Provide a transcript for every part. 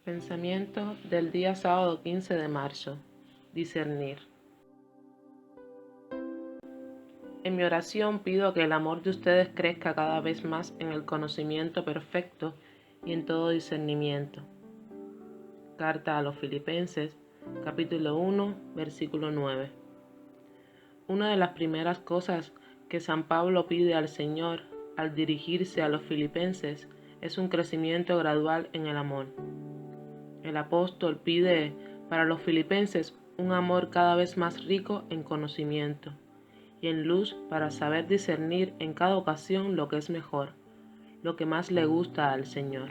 Pensamiento del día sábado 15 de marzo. Discernir. En mi oración pido que el amor de ustedes crezca cada vez más en el conocimiento perfecto y en todo discernimiento. Carta a los Filipenses, capítulo 1, versículo 9. Una de las primeras cosas que San Pablo pide al Señor al dirigirse a los filipenses es un crecimiento gradual en el amor. El apóstol pide para los filipenses un amor cada vez más rico en conocimiento y en luz para saber discernir en cada ocasión lo que es mejor, lo que más le gusta al Señor.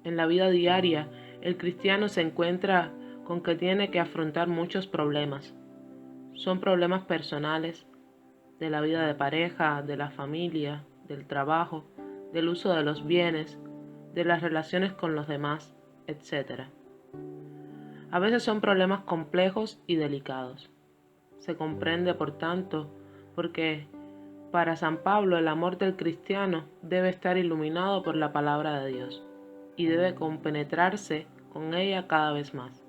En la vida diaria, el cristiano se encuentra con que tiene que afrontar muchos problemas. Son problemas personales, de la vida de pareja, de la familia, del trabajo, del uso de los bienes, de las relaciones con los demás, etc. A veces son problemas complejos y delicados. Se comprende, por tanto, porque para San Pablo el amor del cristiano debe estar iluminado por la palabra de Dios y debe compenetrarse con ella cada vez más.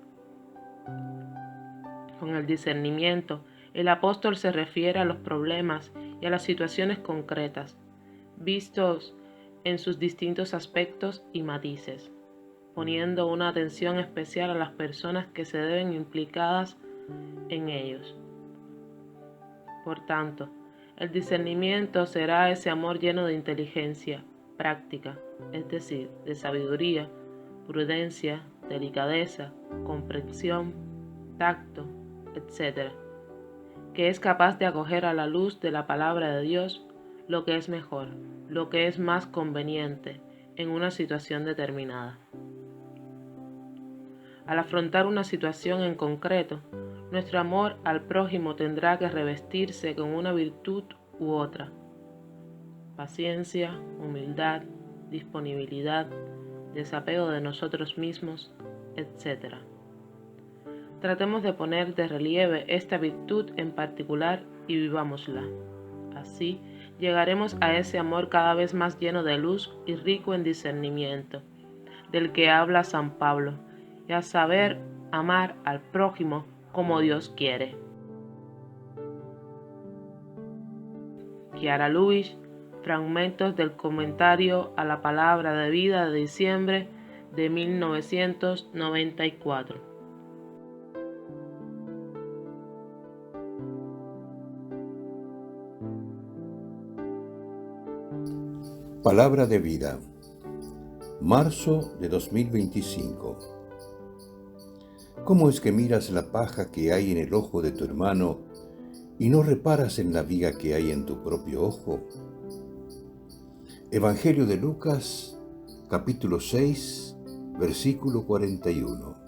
Con el discernimiento, el apóstol se refiere a los problemas y a las situaciones concretas, vistos en sus distintos aspectos y matices, poniendo una atención especial a las personas que se ven implicadas en ellos. Por tanto, el discernimiento será ese amor lleno de inteligencia práctica, es decir, de sabiduría, prudencia, delicadeza, comprensión, tacto, etc., que es capaz de acoger a la luz de la palabra de Dios lo que es mejor, lo que es más conveniente en una situación determinada. Al afrontar una situación en concreto, nuestro amor al prójimo tendrá que revestirse con una virtud u otra: paciencia, humildad, disponibilidad, desapego de nosotros mismos, etc. Tratemos de poner de relieve esta virtud en particular y vivámosla. Así llegaremos a ese amor cada vez más lleno de luz y rico en discernimiento, del que habla San Pablo, y a saber amar al prójimo como Dios quiere. Chiara Lubich, fragmentos del comentario a la palabra de vida de diciembre de 1994. Palabra de vida, marzo de 2025. ¿Cómo es que miras la paja que hay en el ojo de tu hermano y no reparas en la viga que hay en tu propio ojo? Evangelio de Lucas, capítulo 6, versículo 41.